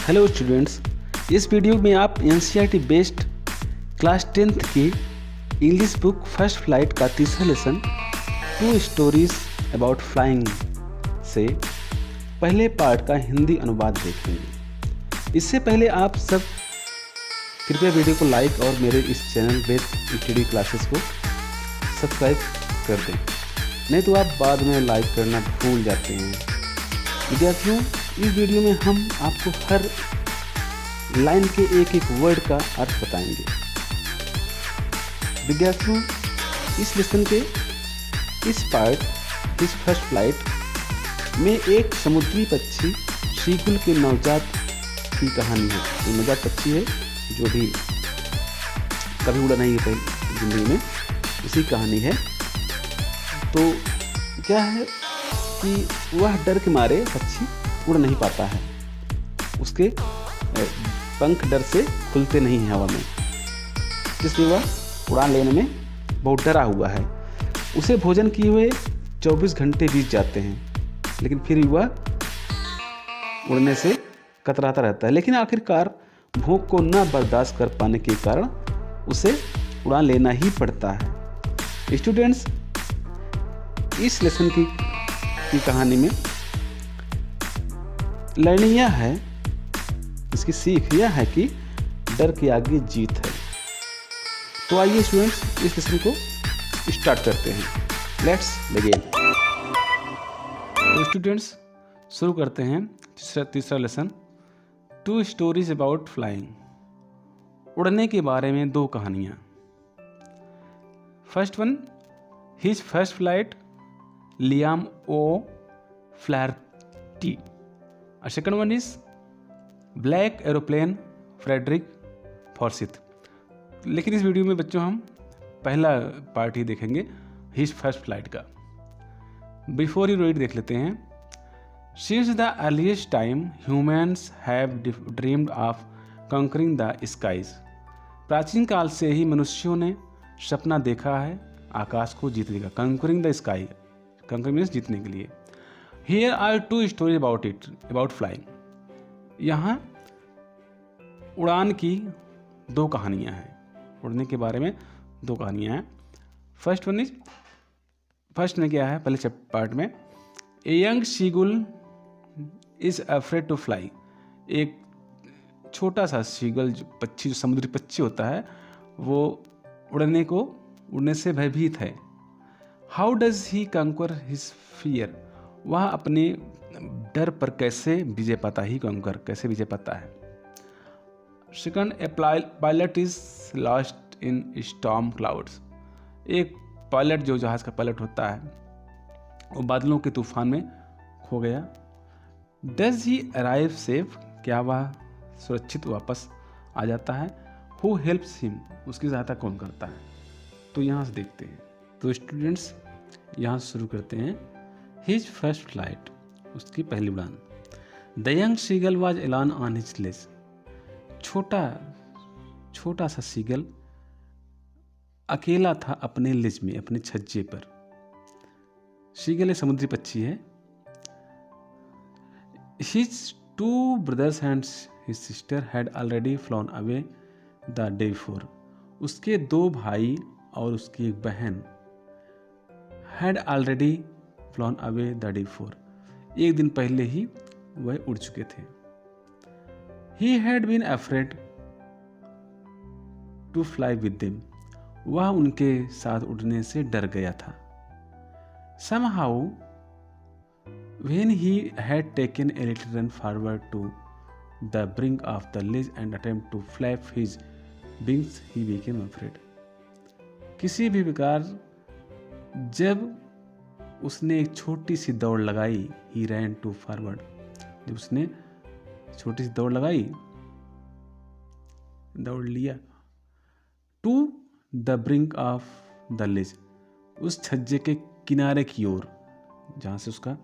Hello students, इस video में आप एनसीईआरटी बेस्ड क्लास 10th की इंग्लिश बुक फर्स्ट फ्लाइट का तीसरा लेसन 2 स्टोरीज अबाउट फ्लाइंग से पहले पार्ट का हिंदी अनुवाद देखेंगे। इससे पहले आप सब कृपया वीडियो को लाइक और मेरे इस चैनल बेस्ड स्टडी क्लासेस को सब्सक्राइब कर दें, नहीं तो आप बाद में लाइक करना भूल जाते हैं। विद्यार्थियों, इस वीडियो में हम आपको हर लाइन के एक एक वर्ड का अर्थ बताएंगे। विद्यार्थियों, इस लेसन के इस फर्स्ट फ्लाइट में एक समुद्री पक्षी शीगुल के नवजात की कहानी है। ये नवजात पक्षी है जो भी कभी उड़ा नहीं है जिंदगी में, उसी कहानी है। तो क्या है कि वह डर के मारे पक्षी उड़ नहीं पाता है, उसके पंख डर से खुलते नहीं हैं हवा में, इसलिए वह उड़ान लेने में बहुत डरा हुआ है। उसे भोजन किए हुए 24 घंटे बीत जाते हैं, लेकिन फिर भी वह उड़ने से कतराता रहता है। लेकिन आखिरकार भूख को न बर्दाश्त कर पाने के कारण उसे उड़ान लेना ही पड़ता है। स्टूडेंट्स, इस लेसन की कहानी में लर्निंग यह है, इसकी सीख यह है कि डर के आगे जीत है। तो आइए स्टूडेंट्स, इस लेसन को स्टार्ट करते हैं। Let's begin. तो स्टूडेंट्स, शुरू करते हैं तीसरा लेसन 2 स्टोरीज अबाउट फ्लाइंग। उड़ने के बारे में 2 कहानियाँ। First one, his first flight Liam O'Flaherty. Second one is black aeroplane Frederick Forsyth. लेकिन इस वीडियो में बच्चों हम पहला पार्ट ही देखेंगे, हिज फर्स्ट फ्लाइट का। बिफोर यू रीड देख लेते हैं। Since the earliest time humans have dreamed of conquering the skies. प्राचीन काल से ही मनुष्यों ने सपना देखा है आकाश को जीतने का। कंकरिंग द स्काई, कंकर मीन्स जीतने के लिए। Here are 2 stories about flying. यहाँ उड़ान की 2 कहानियाँ हैं, उड़ने के बारे में 2 कहानियाँ हैं। फर्स्ट में क्या है, पहले पार्ट में, a young seagull is afraid to fly. एक छोटा सा सीगल पक्षी, जो समुद्री पक्षी होता है, वो उड़ने से भयभीत है। हाउ डज ही कंकर हिज फियर। वह अपने डर पर कैसे विजय पाता कैसे विजय पाता है। Second, A pilot is lost in storm clouds. एक पायलट, जो जहाज का पायलट होता है, वो बादलों के तूफान में खो गया। Does he arrive safe. क्या वह सुरक्षित वापस आ जाता है। Who helps him. उसकी सहायता कौन करता है। तो यहाँ से देखते हैं। तो स्टूडेंट्स, यहाँ से शुरू करते हैं। हिज फर्स्ट फ्लाइट, उसकी पहली उड़ान। द यंग सीगल वाज एलान ऑन हिज लेज। छोटा सा सीगल अकेला था अपने लेज में, अपने छज्जे पर। सीगल एक समुद्री पक्षी है। His 2 brothers and his sister had already flown away the day before. उसके 2 भाई और उसकी एक बहन had already flown away the day before. एक दिन पहले ही वह उड़ चुके थे। He had been afraid to fly with them. वह उनके साथ उड़ने से डर गया था। Somehow when he had taken a little run forward to the brink of the Lay's and attempt to flap his wings, he became afraid. किसी भी प्रकार जब उसने एक छोटी सी दौड़ लगाई, ही रैन टू फॉरवर्ड। जब उसने छोटी सी दौड़ लगाई, दौड़ लिया, to the brink of the ledge, उस छज्जे के किनारे की ओर, जहां से उसका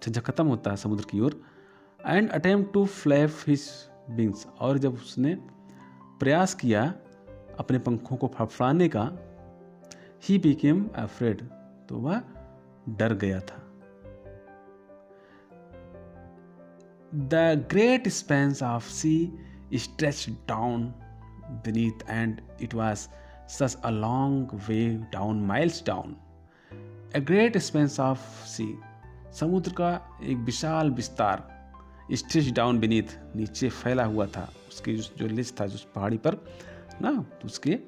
छज्जा खत्म होता है समुद्र की ओर। And attempt to flap his wings. और जब उसने प्रयास किया अपने पंखों को फड़फड़ाने का, ही बिकेम अफ्रेड, तो वह डर गया था। The great expanse of sea stretched down beneath, and it was such a long way down, miles down. A great expanse of sea, समुद्र का एक विशाल विस्तार, स्ट्रेच डाउन बीनीथ, नीचे फैला हुआ था, उसके जो लिज था, जो पहाड़ी पर ना, तो उसके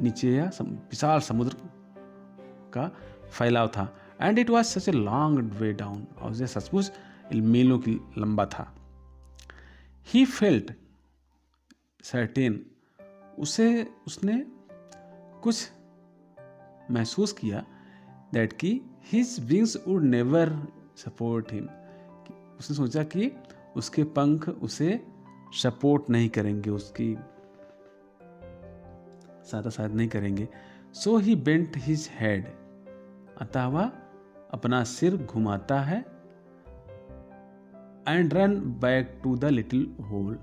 नीचे यह विशाल समुद्र का फैलाव था. And it was such a long way down, और उसे सचमुच मीलों की लंबा था. ही फेल्ट सर्टेन, उसने कुछ महसूस किया, दैट कि his wings would never support him, उसने सोचा कि उसके पंख उसे सपोर्ट नहीं करेंगे, उसकी सहायता नहीं करेंगे. So he bent his head, अतः वह अपना सिर घुमाता है. And run back to the little hole,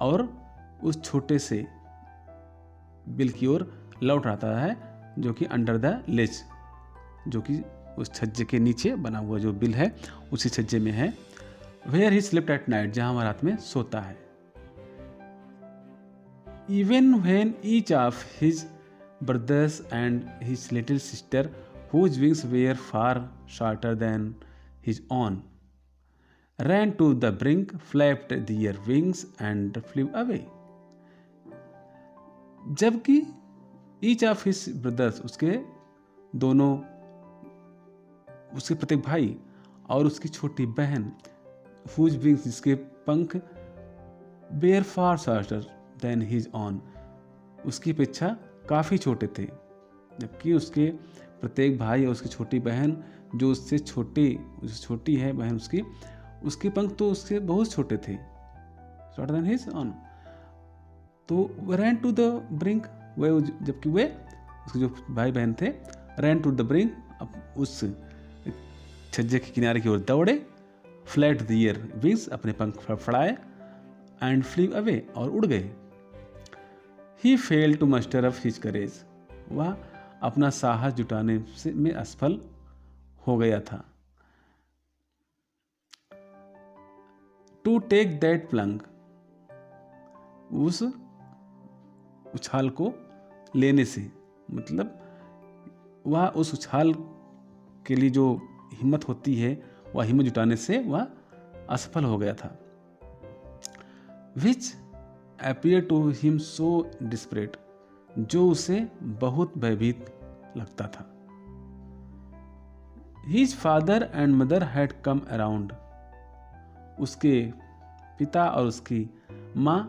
और उस छोटे से बिल की ओर लौट आता है, जो कि अंडर द लेज, जो कि उस छज्जे के नीचे बना हुआ जो बिल है उसी छज्जे में है. Where he slept at night, जहां वह रात में सोता है. Even when each of his brothers and his little sister, whose wings were far shorter than his own, ran to the brink, flapped their wings and flew away. जबकि each of his brothers, उसके दोनों, उसके प्रत्येक भाई और उसकी छोटी बहन, whose wings, जिसके पंख, were far shorter than his own, उसकी अपेक्षा काफ़ी छोटे थे. जबकि उसके प्रत्येक भाई और उसकी छोटी बहन, जो उससे छोटी है बहन उसके पंख तो उससे बहुत छोटे थे, शॉर्टर देन हिज ऑन. तो रैन टू द ब्रिंक, जबकि वे उसके जो भाई बहन थे, रैन टू द ब्रिंक, उस छज्जे के किनारे की ओर दौड़े. फ्लैट दियर विंग्स, अपने पंख फड़फड़ाए. एंड फ्ली अवे, और उड़ गए. He fail to muster up his courage, वह अपना साहस जुटाने में असफल हो गया था. टू टेक दैट प्लंग, उस उछाल को लेने से, मतलब वह उस उछाल के लिए जो हिम्मत होती है, वह हिम्मत जुटाने से वह असफल हो गया था. Which appear to him so desperate, जो उसे बहुत भयभीत लगता था. His father and mother had come around, उसके पिता और उसकी माँ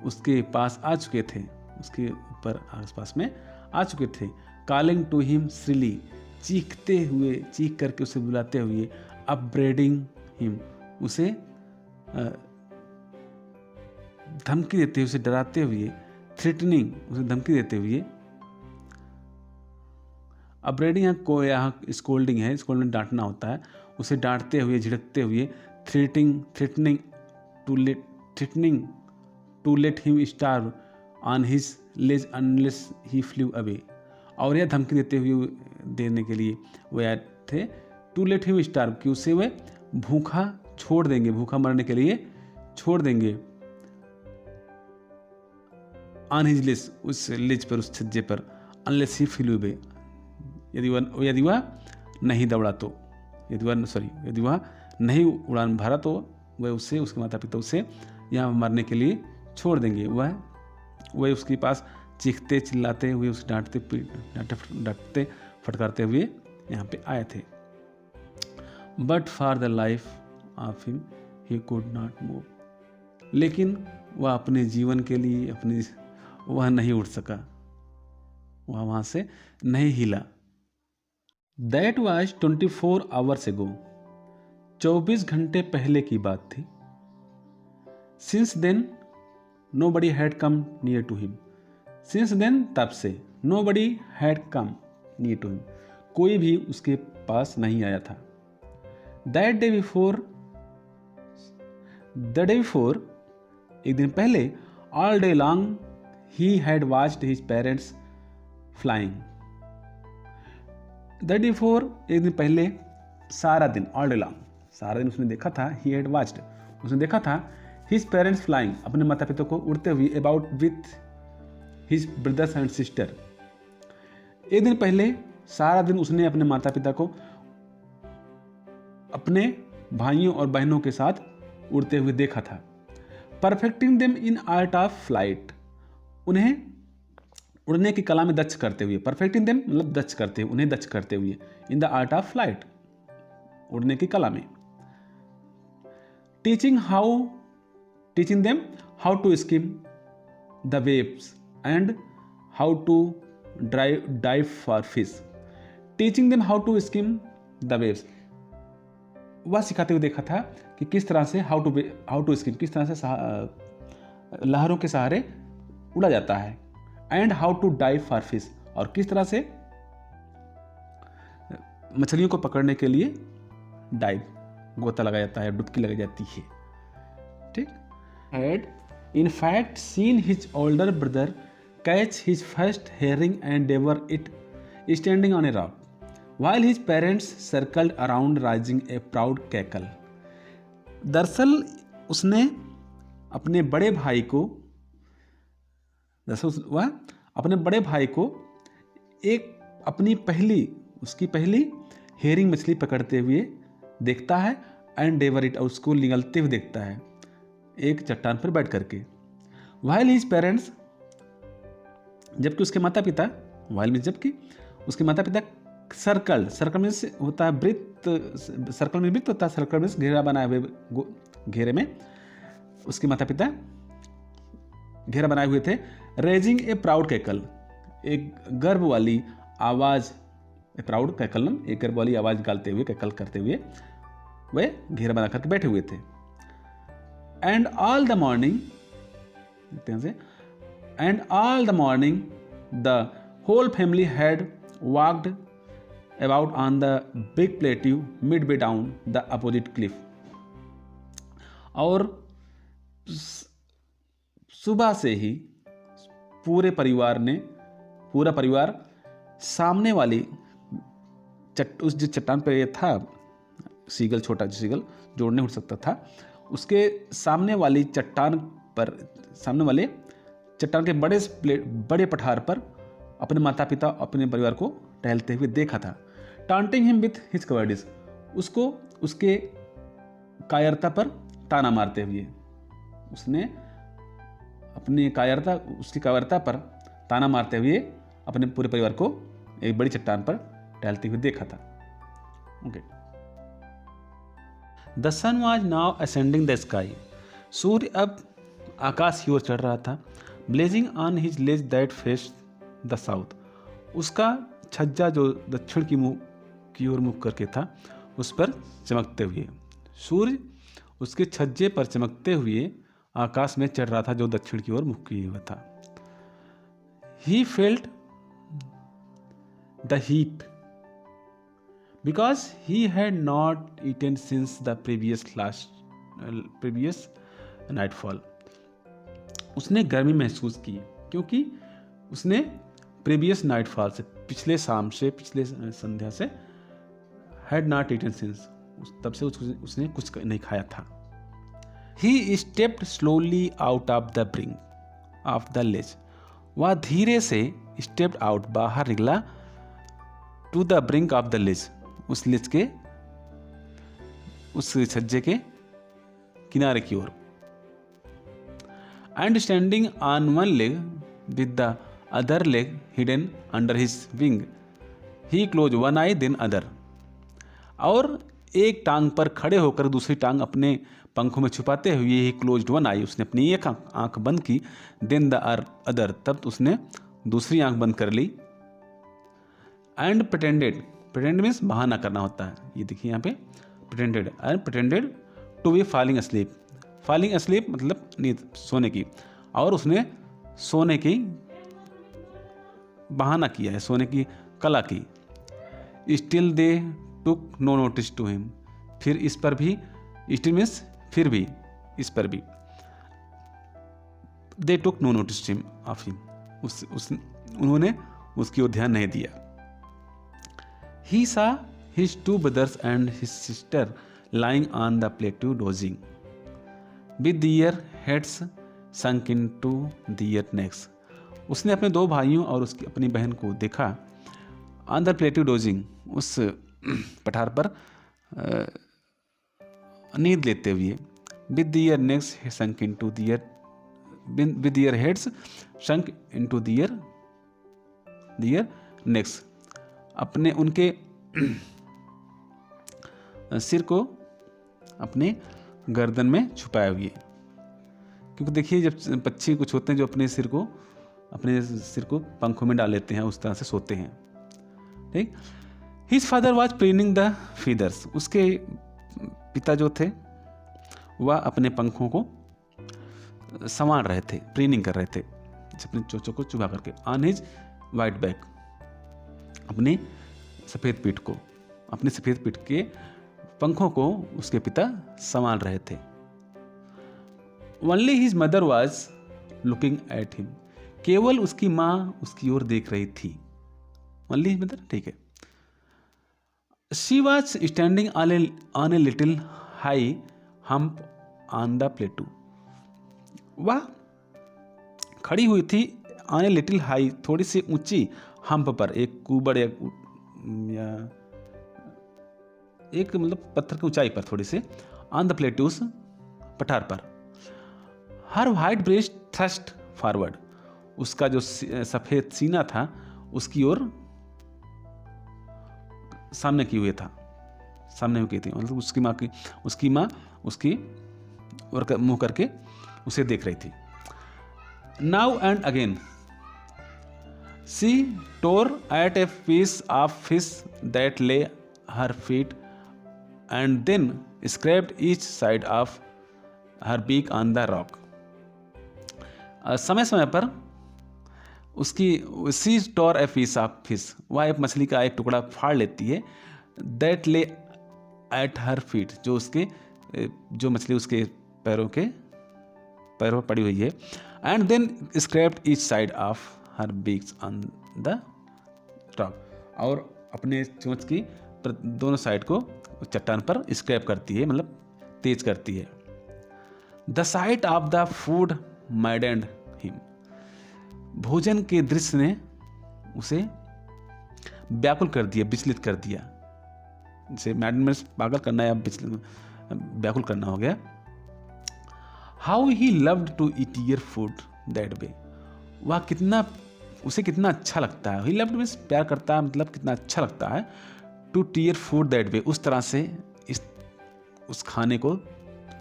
उसके पास आ चुके थे, उसके ऊपर आसपास में आ चुके थे. कॉलिंग टू हिम श्रीली, चीख करके उसे बुलाते हुए. अपब्रेडिंग हिम, उसे धमकी देते हुए, उसे डराते हुए. थ्रेटनिंग, उसे धमकी देते हुए. अपब्रेडिंग यहाँ स्कोल्डिंग है, स्कोल्डिंग डांटना होता है, उसे डांटते हुए, झिड़कते हुए. Threatening to let him starve on his ledge unless he flew away, और यह धमकी देने के लिए वो आए थे. टू लेट हिम स्टार्व, कि उसे वे भूखा छोड़ देंगे, भूखा मरने के लिए छोड़ देंगे. ऑन हिज लेज, उस लेज पर, उस छज्जे पर. अनलेस ही फ्लू अवे, यदि वह नहीं दौड़ा तो, यदि वह नहीं उड़ान भरा तो वह उसे, उसके माता पिता उसे यहाँ मरने के लिए छोड़ देंगे. वह उसके पास चीखते चिल्लाते हुए, उसे डांटते फटकारते हुए यहाँ पे आए थे. But for the life of him he could not move, लेकिन वह अपने जीवन के लिए वह नहीं उड़ सका, वह वहाँ से नहीं हिला. दैट वाज 24 आवर्स एगो, 24 घंटे पहले की बात थी. Since then nobody had come near to him, since then, तब से. Nobody had come near to him, कोई भी उसके पास नहीं आया था. That day before, the day before, एक दिन पहले. All day long he had watched his parents flying. The day before, एक दिन पहले, सारा दिन, ऑल डे लॉन्ग, सारा दिन उसने देखा था, ही हैड वॉच्ड, उसने देखा था हिज पेरेंट्स फ्लाइंग, अपने माता पिता को उड़ते हुए, about with his brothers and sister. एक दिन पहले सारा दिन उसने अपने माता पिता को अपने भाइयों और बहनों के साथ उड़ते हुए देखा था। Perfecting them in art of flight, उन्हें उड़ने की कला में दक्ष करते हुए, परफेक्टिंग देम मतलब दक्ष करते हुए, उन्हें दक्ष करते हुए, in the art of flight, उड़ने की कला में। Teaching them how to skim the waves and how to dive for fish. Teaching them how to skim the waves, वह सिखाते हुए देखा था कि किस तरह से हाउ टू स्किम, किस तरह से लहरों के सहारे उड़ा जाता है, and how to dive for fish, और किस तरह से मछलियों को पकड़ने के लिए डाइव, गोता लगाया जाता है, डुबकी लगाई जाती है। ठीक। Had in fact seen his older brother catch his first herring and devour it standing on a rock while his parents circled around raising a proud cackle। दरअसल उसने अपने बड़े भाई को, वह अपने बड़े भाई को उसकी पहली हेरिंग मछली पकड़ते हुए देखता है, एंड डेवर इट, और उसको निगलते हुए देखता है एक चट्टान पर बैठ करके। while his parents, जबकि उसके माता पिता, जबकि उसके माता पिता सर्कल में होता है वृत्त, सर्कल में वृत्त होता है, सर्कल में घेरा बनाए हुए, घेरे में उसके माता पिता घेरा बनाए हुए थे। रेजिंग ए प्राउड कैकल, एक गर्व वाली आवाज, प्राउड कैकल, एक गर्व वाली आवाज निकालते हुए, कैकल करते हुए वे घेरा बना करके बैठे हुए थे। And all the morning the whole family had walked about on the big plateau midway down the opposite cliff। और सुबह से ही पूरा परिवार सामने वाली उस जिस चट्टान पर ये था सीगल, छोटा सीगल जो उड़ सकता था, उसके सामने वाली चट्टान के बड़े पठार पर अपने माता पिता, अपने परिवार को टहलते हुए देखा था। टांटिंग हिम विथ हिज कवर्डिस, उसको उसके कायरता पर ताना मारते हुए, उसने अपनी उसकी कायरता पर ताना मारते हुए अपने पूरे परिवार को एक बड़ी चट्टान पर टहलते हुए देखा था। Okay. The sun was now ascending the sky, सूर्य अब आकाश की ओर चढ़ रहा था। Blazing on his ledge that face the south, उसका छज्जा जो दक्षिण की ओर मुख करके था, उस पर चमकते हुए, सूर्य उसके छज्जे पर चमकते हुए आकाश में चढ़ रहा था जो दक्षिण की ओर मुख किए हुआ था। He felt the heat because he had not eaten since the previous nightfall, उसने गर्मी महसूस की क्योंकि उसने प्रीवियस नाइटफॉल से, पिछले संध्या से, हैड नॉट ईटन सिंस, तब से उसने कुछ नहीं खाया था। He stepped slowly out of the brink of the ledge, वह धीरे से स्टेप्ड आउट, बाहर निकला, to the brink of the ledge, उस लेज के, उस छज्जे के किनारे की ओर। And standing on one leg with the other leg hidden under his wing, he close one eye then other, और एक टांग पर खड़े होकर दूसरी टांग अपने पंखों में छुपाते हुए ही क्लोज्ड वन आई, उसने अपनी एक आंख बंद की, देन द अदर, तब उसने दूसरी आंख बंद कर ली। एंड प्रिटेंड मीन्स बहाना करना होता है, ये देखिए यहाँ पे pretended to be falling asleep मतलब नींद, सोने की, और उसने सोने की बहाना किया है, सोने की कला की। Still they took no notice to him, फिर इस पर भी, स्टिल मीन्स फिर भी, इस पर भी, they took no notice him of him, उन्होंने उसकी ओर ध्यान नहीं दिया। He saw his two brothers and his sister lying on the plateau dozing, with their heads sunk into their necks. उसने अपने दो भाइयों और उसकी अपनी बहन को देखा ऑन द प्लेटू डोजिंग, उस पठार पर नींद लेते हुए, with their necks sunk into their, with their heads sunk into their necks, अपने उनके सिर को अपने गर्दन में छुपाए हुए। क्योंकि देखिए जब पक्षी कुछ होते हैं जो अपने सिर को पंखों में डाल लेते हैं, उस तरह से सोते हैं। ठीक। His father was preening the feathers, उसके पिता जो थे वह अपने पंखों को संवार रहे थे, प्रीनिंग कर रहे थे, अपने चोचों को चुभा करके। ऑन हिज वाइट बैक, अपनी सफ़ेद पीठ के पंखों को उसके पिता संभाल रहे थे। Only his mother was looking at him, केवल उसकी माँ उसकी ओर देख रही थी। ओनली हिज मदर, ठीक है। She was standing on a little high hump on the प्लेटू, वह खड़ी हुई थी ऑन ए लिटिल हाई, थोड़ी सी ऊंची हम्प पर, एक कुबड़ या एक मतलब पत्थर की ऊंचाई पर थोड़ी से, ऑन द प्लेटूस, पठार पर। हर वाइट ब्रेस्ट थ्रस्ट फॉरवर्ड, उसका जो सफेद सीना था उसकी ओर सामने की हुई थी, मतलब उसकी माँ उसकी ओर मुंह करके उसे देख रही थी। Now and again she tore at a piece of fish that lay her feet and then scraped each side of her beak on the rock. समय समय पर she tore a piece of fish, वह एक मछली का एक टुकड़ा फाड़ लेती है, दैट ले एट हर फीट, जो मछली उसके पैरों पर पड़ी हुई है, and then scraped each side of her beaks on the top, और अपने चोंच की दोनों साइड को चट्टान पर स्क्रैप करती है, मतलब तेज करती है। The site of the food मैडेंड him, भोजन के दृश्य ने उसे व्याकुल कर दिया, विचलित कर दिया। जैसे मैडन में पागल करना या व्याकुल करना हो गया। How he loved to eat your food that way, उसे कितना अच्छा लगता है। ही लव्ड मीन्स प्यार करता है, मतलब कितना अच्छा लगता है। To tear food that way, उस तरह से उस खाने को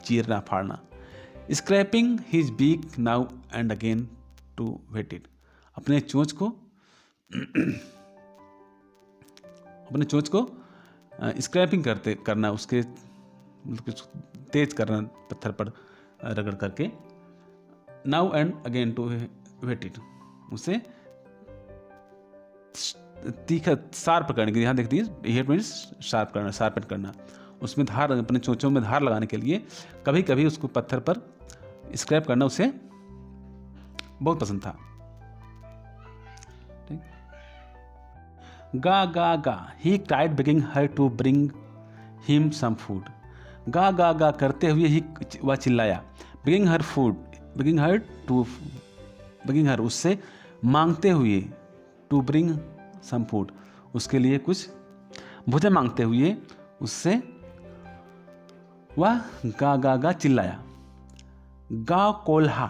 चीरना फाड़ना। Scraping his beak now and again to whet it, अपने चोंच को स्क्रैपिंग करना, उसके तेज करना पत्थर पर रगड़ करके। Now and again to whet it, उसे तीखा शार्प करने के लिए, यहाँ देख दीजिए हेट मीन्स शार्पन करना, उसमें धार, अपने चोंचों में धार लगाने के लिए कभी कभी उसको पत्थर पर स्क्रैप करना उसे बहुत पसंद था। गा गा गा he cried begging her to bring him some food, गा गा गा करते हुए ही वह चिल्लाया। बेगिंग हर उससे मांगते हुए, टू ब्रिंग सम फूड उसके लिए कुछ भोजन मांगते हुए उससे वह गा गा गा चिल्लाया। गा कोल्हा,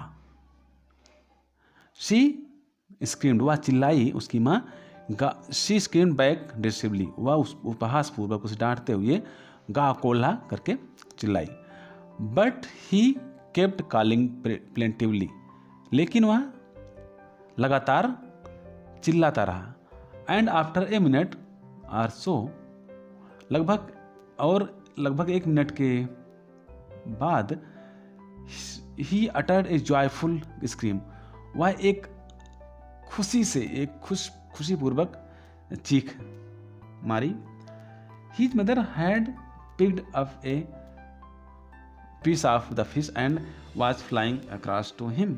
शी स्क्रीम्ड, वह चिल्लाई उसकी माँ। शी स्क्रीम्ड बैक डिसिवली, वह उस उपहास पूर्वक उसे डांटते हुए गा कोल्हा करके चिल्लाई। But he kept calling plaintively, लेकिन वह लगातार चिल्लाता रहा। And after a minute or so, लगभग एक मिनट के बाद, he uttered a joyful scream, वह एक खुशीपूर्वक चीख मारी। His mother had picked up a piece of the fish and was flying across to him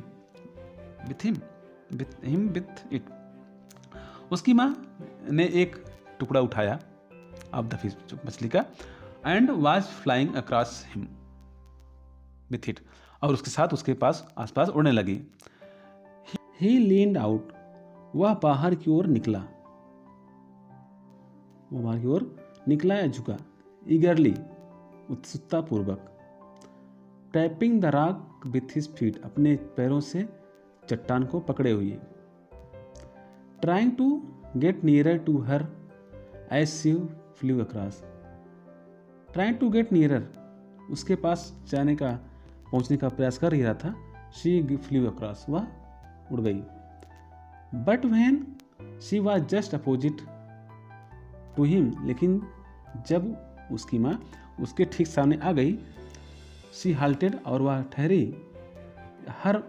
with it, उसकी माँ ने एक टुकड़ा उठाया ऑफ द फिश, मछली का, and was flying across him with it, और उसके साथ उसके पास आसपास उड़ने लगी। ही लीन्ड आउट, वह बाहर की ओर निकला, वह बाहर की ओर निकला या झुका, ईगरली उत्सुकता पूर्वक, tapping the rock with his feet, अपने पैरों से चट्टान को पकड़े हुए, trying to get nearer to her as she flew across, trying to get nearer, उसके पास जाने का पहुंचने का प्रयास कर ही रहा था, शी फ्लू अक्रॉस, वह उड़ गई, but when she was just opposite to him, लेकिन जब उसकी माँ उसके ठीक सामने आ गई, शी हाल्टेड, और वह ठहरी, हर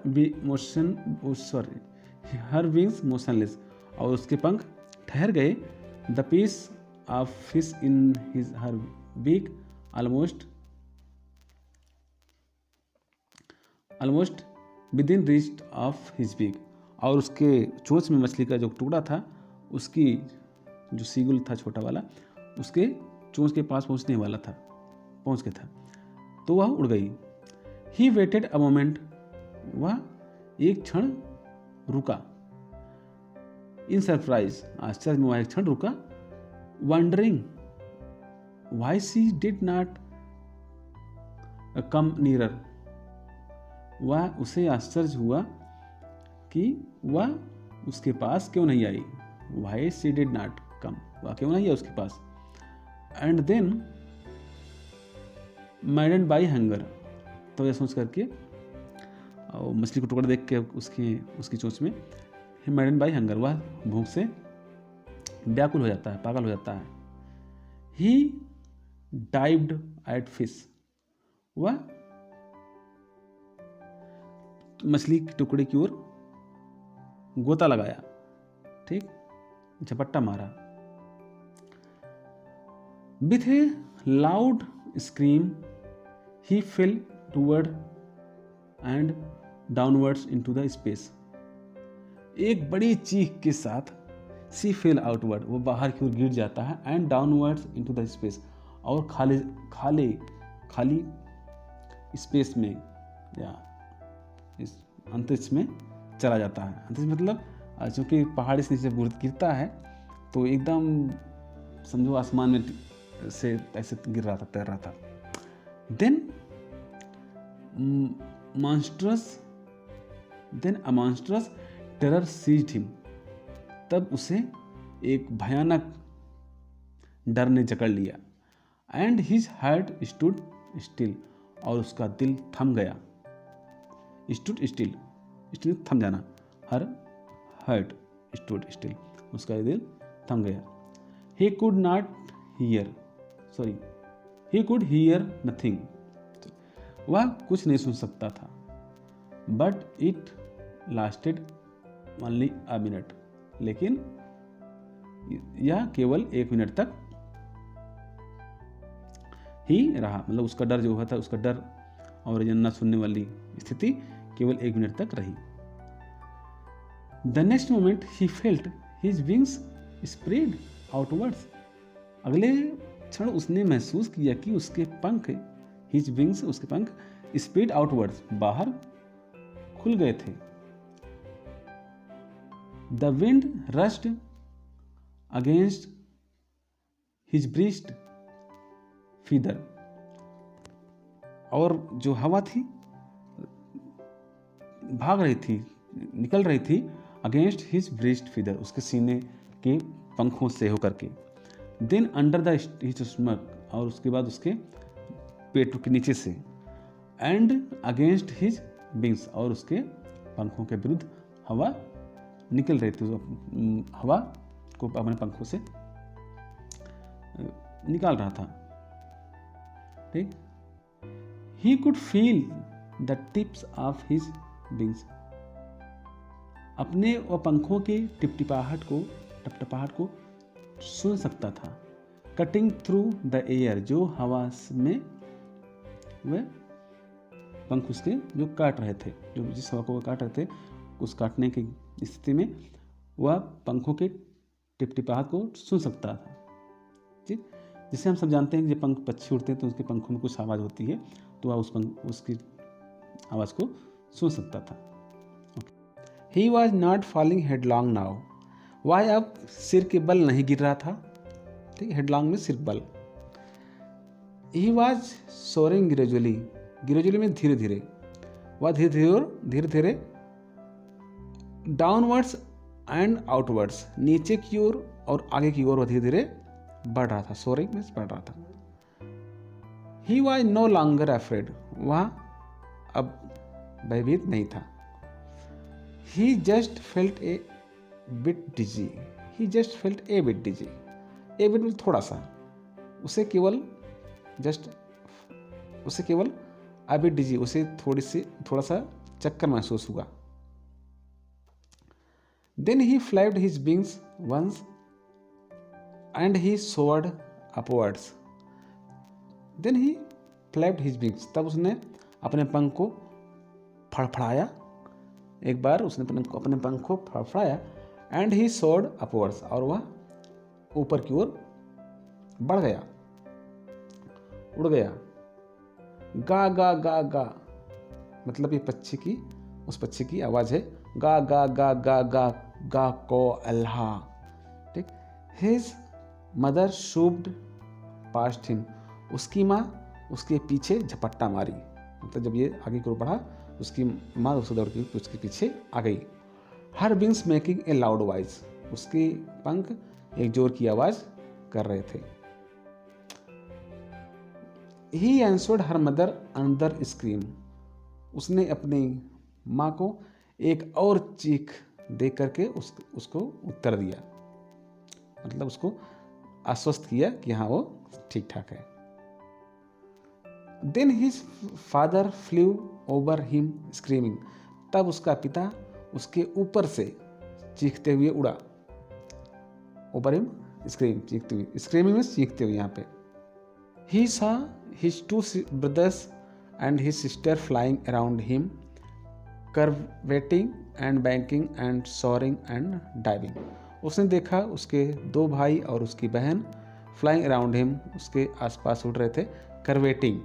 विंग्स मोशनलेस, और उसके पंख ठहर गए, the piece of fish in his her beak almost within reach of his beak, और उसके चोंच में मछली का जो टुकड़ा था, उसकी जो सीगुल था छोटा वाला, उसके चोंच के पास पहुंच गया था, तो वह उड़ गई। ही वेटेड अ मोमेंट, वह एक क्षण रुका, इन सरप्राइज, आश्चर्य में वह एक क्षण रुका, wondering why she did not come nearer, वह उसे आश्चर्य हुआ कि वह उसके पास क्यों नहीं आई, why she did not come, वह क्यों नहीं आई उसके पास, and then maddened by hunger, तो यह सोच करके और मछली को टुकड़ा देख के उसकी चोंच में, मैडेंड बाई हंगर, वह भूख से व्याकुल हो जाता है, पागल हो जाता है। ही डाइव्ड एट फिश, वह मछली के टुकड़े की ओर गोता लगाया, ठीक, झपट्टा मारा, with A loud scream he fell toward and downwards into the space, एक बड़ी चीख के साथ she fell outward, वो बाहर की ओर गिर जाता है, and downwards into the space, और खाली स्पेस में या इस अंतरिक्ष में चला जाता है। अंतरिक्ष मतलब चूंकि पहाड़ी से नीचे गिरता है तो एकदम समझो आसमान में से ऐसे गिर रहा था, तैर रहा था। Then a monstrous terror seized him, तब उसे एक भयानक डर ने जकड़ लिया, and his heart stood still, और उसका दिल थम गया, stood still थम जाना, her heart stood still, उसका दिल थम गया। he could hear nothing, वह कुछ नहीं सुन सकता था, but it lasted only a minute, लेकिन यह केवल 1 मिनट तक ही रहा, मतलब उसका डर जो हुआ था, उसका डर और न सुनने वाली स्थिति केवल 1 मिनट तक रही। The next moment he felt his wings spread outwards, अगले क्षण उसने महसूस किया कि उसके पंख, हिज विंग्स, उसके पंख, स्प्रेड आउटवर्ड्स, बाहर खुल गए थे। The wind rushed against his breast feather, और जो हवा थी भाग रही थी, निकल रही थी, अगेंस्ट हिज ब्रीस्ट फीदर, उसके सीने के पंखों से होकर के। Then under the his stomach, और उसके बाद उसके पेट के नीचे से, एंड अगेंस्ट हिज विंग्स, और उसके पंखों के विरुद्ध हवा निकल रही थी, हवा को अपने पंखों से निकाल रहा था, ठीक। He could feel the tips of his wings, अपने और पंखों के टपटपाहट को सुन सकता था। कटिंग थ्रू द एयर, जो हवा में वह पंख उसके जो काट रहे थे, जो जिस हवा को वह काट रहे थे, उस काटने की स्थिति में वह पंखों के टिपटिपाहट को सुन सकता था, ठीक। जिसे हम सब जानते हैं कि जब पक्षी उड़ते हैं तो उसके पंखों में कुछ आवाज़ होती है, तो वह उसकी आवाज़ को सुन सकता था। He was not falling headlong now, वह अब सिर के बल नहीं गिर रहा था। ठीक है, हेडलॉन्ग में सिर बल। He was soaring gradually, gradually में धीरे धीरे, वह धीरे धीरे डाउनवर्ड्स एंड आउटवर्ड्स, नीचे की ओर और आगे की ओर वह धीरे धीरे बढ़ रहा था। सोरिंग में बढ़ रहा था। He was no longer afraid, वह अब भयभीत नहीं था। He just felt a bit dizzy, he just felt a bit dizzy, a bit में थोड़ा सा, उसे केवल a bit dizzy, उसे थोड़ा सा चक्कर महसूस हुआ। Then he flapped his wings once and he soared upwards. Then he flapped his wings, तब उसने अपने पंख को फड़फड़ाया, एक बार उसने अपने पंख को फड़फड़ाया, and he soared upwards, और वह ऊपर की ओर बढ़ गया, उड़ गया। गा गा गा गा, मतलब ये उस पक्षी की आवाज़ है। गा गा गा गा गा गा को अल्हा। ठीक। हिज मदर शूब्ड पास्ट हिम, उसकी माँ उसके पीछे झपट्टा मारी, मतलब जब ये आगे की ओर बढ़ा उसकी माँ उसे दौड़ के उसके पीछे आ गई। हर wings making a loud voice, उसके पंख एक जोर की आवाज़ कर रहे थे। ही एंसर्ड हर मदर अंदर स्क्रीम, उसने अपनी माँ को एक और चीख दे करके उसको उत्तर दिया, मतलब उसको आश्वस्त किया कि हाँ वो ठीक ठाक है। Then his father flew over him screaming, तब उसका पिता उसके ऊपर से चीखते हुए उड़ा। ओवर हिम स्क्रीम, चीखते हुए, स्क्रीमिंग में चीखते हुए यहाँ पे। ही सा his two brothers and his sister flying around him, curveting and banking and soaring and diving. उसने देखा उसके दो भाई और उसकी बहन flying around him, उसके आसपास उड़ रहे थे। curveting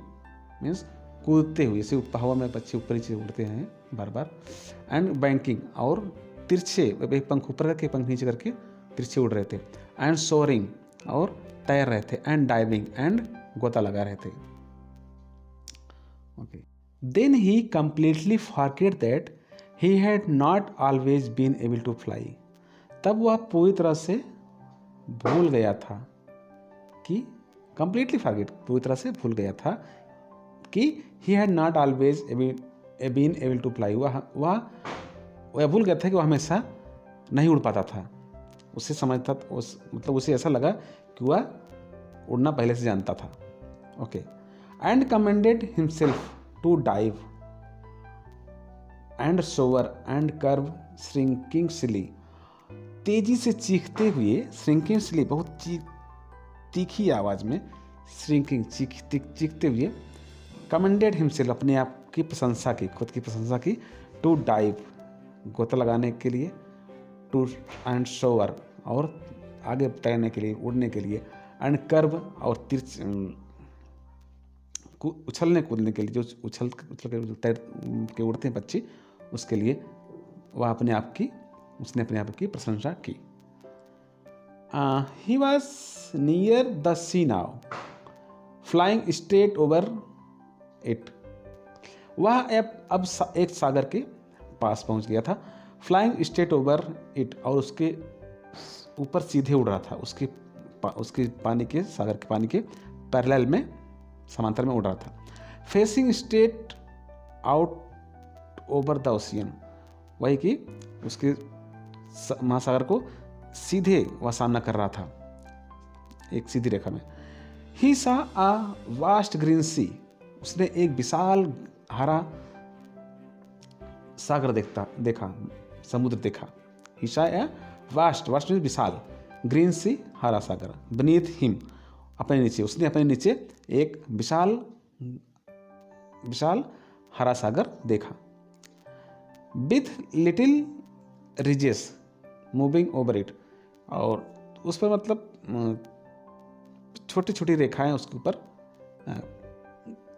means कूदते हुए, जैसे हवा में पक्षी ऊपर नीचे उड़ते हैं बार बार, and banking और तिरछे, पंख ऊपर करके पंख नीचे करके तिरछे उड़ रहे थे, and soaring और तैर रहे थे, and diving and गोता लगा रहे थे। Okay. Then he completely forget that he had not always been able to fly, तब वह पूरी तरह से भूल गया था कि पूरी तरह से भूल गया था कि he had not always been able to fly, वह भूल गया था कि वह हमेशा नहीं उड़ पाता था। उसे समझता, मतलब उसे ऐसा लगा कि वह उड़ना पहले से जानता था। Okay. And commanded himself to dive and soar and curve shrieking shrilly, तेजी से चीखते हुए, श्रिंकिंग सिली बहुत तीखी आवाज में, श्रिंकिंग चीखते हुए, कमेंडेड हिमसेल्फ अपने आप की प्रशंसा की, खुद की प्रशंसा की, टू डाइव गोता लगाने के लिए, टू एंड सोवर और आगे तैरने के लिए, उड़ने के लिए, एंड कर्व और उछलने कूदने के लिए, जो उछल के तैर के उड़ते हैं पक्षी, उसके लिए उसने अपने आप की प्रशंसा की। He was near the sea now flying straight over it, वह अब एक सागर के पास पहुंच गया था। फ्लाइंग स्ट्रेट ओवर इट, और उसके ऊपर सीधे उड़ रहा था, उसके सागर के पानी के पैरेलल में, समांतर में उड़ रहा था। Facing straight out over the ocean, वही कि उसके महासागर को सीधे वह सामना कर रहा था, एक सीधी रेखा में। ही सा अ वास्ट ग्रीन सी, उसने एक विशाल हरा सागर देखा, समुद्र देखा। ही सा अ वास्ट में विशाल, ग्रीन सी हरा सागर, बनीथ हिम अपने नीचे, उसने अपने नीचे एक विशाल हरा सागर देखा। With little ridges moving over it, और उस पर मतलब छोटी छोटी रेखाएं उसके ऊपर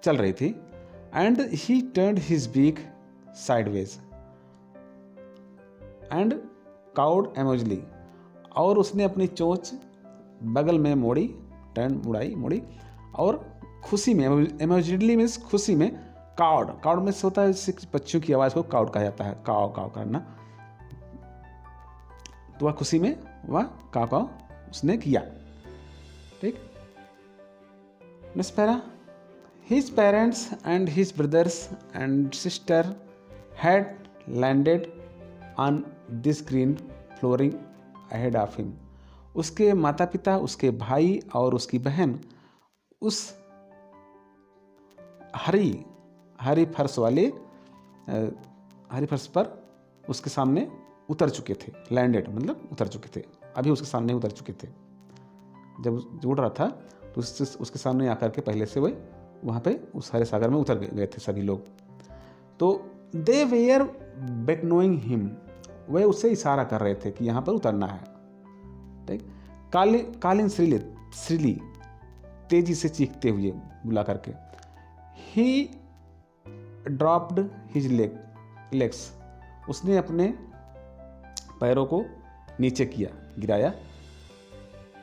चल रही थी। And he turned his beak sideways and cawed amusedly, और उसने अपनी चोंच बगल में मोड़ी, टर्न मोड़ी और खुशी में, एमोजली मीन्स खुशी में, काउड में होता है पक्षियों की आवाज़ को काउड कहा जाता है, काव काव करना। तो वह खुशी में वह काव काव उसने किया। ठीक, next para, his parents and his brothers and sister had landed on this green flooring ahead of him. उसके माता पिता, उसके भाई और उसकी बहन उस हरी फर्श पर उसके सामने उतर चुके थे। लैंडेड मतलब उतर चुके थे, अभी उसके सामने उतर चुके थे। जब उड़ रहा था तो उसके सामने आकर के पहले से वहाँ पे उस हरे सागर में उतर गए थे सभी लोग। तो दे वेयर बेकनोइंग हिम, वे उससे इशारा कर रहे थे कि यहाँ पर उतरना है। ठीक, कालिन श्रीली तेजी से चीखते हुए बुला करके। ही ड्रॉप्ड हिज लेग्स, उसने अपने पैरों को नीचे किया, गिराया।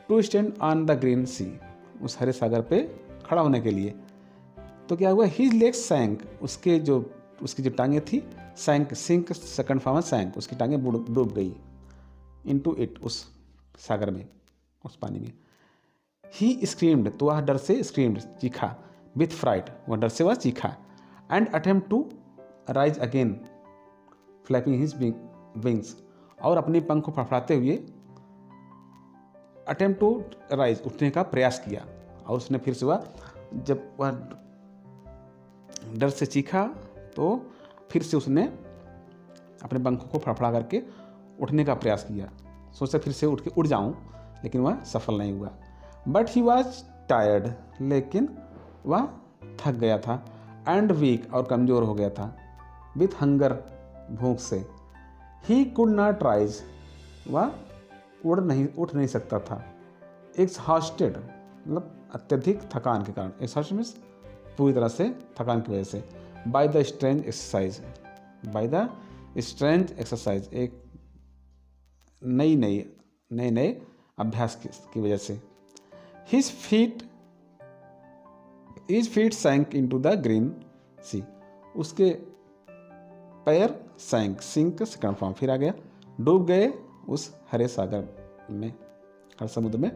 To stand on the green sea, उस हरे सागर पे खड़ा होने के लिए। तो क्या हुआ, हिज लेग्स सैंक, उसकी जो टांगें थी सैंक, सिंक सेकंड फॉर्म सैंक, उसकी टांगें डूब गई। इनटू इट, उस सागर में, उस पानी में। ही स्क्रीम्ड, तो वह डर से स्क्रीम्ड, चीखा। विथ फ्राइट, वह डर से वह चीखा। And attempt to rise again flapping his wings, और अपनी पंख को फड़फड़ाते हुए अटेम्प्ट टू राइज, उठने का प्रयास किया। और उसने फिर से जब वह डर से चीखा तो फिर से उसने अपने पंखों को फड़फड़ा करके उठने का प्रयास किया। सोचा फिर से उड़ जाऊं, लेकिन वह सफल नहीं हुआ। बट ही वॉज टायर्ड, लेकिन वह थक गया था। एंड वीक, और कमज़ोर हो गया था। विथ हंगर, भूख से। ही कुड नॉट राइज, वह उठ नहीं सकता था। एक्सहॉस्टेड, मतलब अत्यधिक थकान के कारण। एक्सहॉस्टेड मीन्स पूरी तरह से थकान की वजह से। बाय द स्ट्रेंज एक्सरसाइज, एक नए अभ्यास की वजह से। His feet sank into the green sea, उसके पैर सैंक, सिंक सेकंड फॉर्म फिर आ गया, डूब गए उस हरे सागर में, हर समुद्र में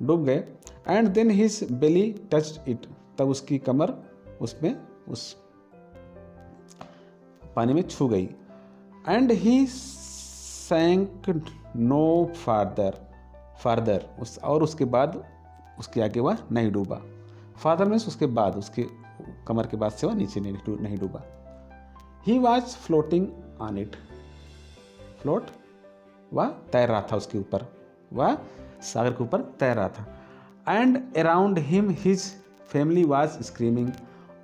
डूब गए। And then his belly touched it, तब उसकी कमर उसमें उस पानी में छू गई। And he sank no farther, और उसके बाद उसके आगे वह नहीं डूबा। फादर मीन्स उसके बाद, उसके कमर के बाद से वह नीचे नहीं डूबा। He was floating on it, float, वह तैर रहा था उसके ऊपर, वह सागर के ऊपर तैर रहा था। And around him his family was screaming,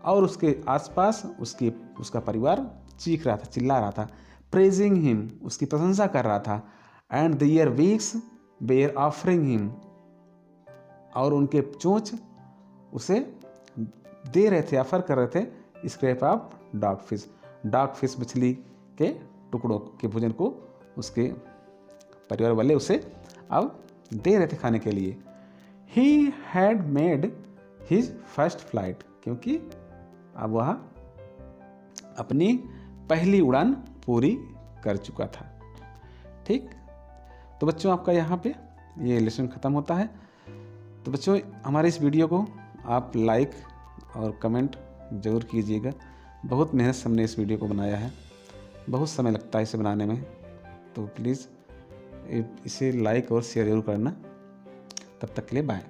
और उसके आसपास उसका परिवार चीख रहा था, चिल्ला रहा था। प्रेजिंग हिम, उसकी प्रशंसा कर रहा था। And their beaks bare offering him, और उनके चोंच उसे दे रहे थे, ऑफर कर रहे थे स्क्रैप ऑफ डॉग फिश, मछली के टुकड़ों के भोजन को उसके परिवार वाले उसे अब दे रहे थे खाने के लिए। He had made his first flight, क्योंकि अब वह अपनी पहली उड़ान पूरी कर चुका था। ठीक, तो बच्चों आपका यहाँ पे ये लेसन ख़त्म होता है। तो बच्चों हमारे इस वीडियो को आप लाइक और कमेंट ज़रूर कीजिएगा। बहुत मेहनत से हमने इस वीडियो को बनाया है, बहुत समय लगता है इसे बनाने में, तो प्लीज़ इसे लाइक और शेयर ज़रूर करना। तब तक के लिए बाय।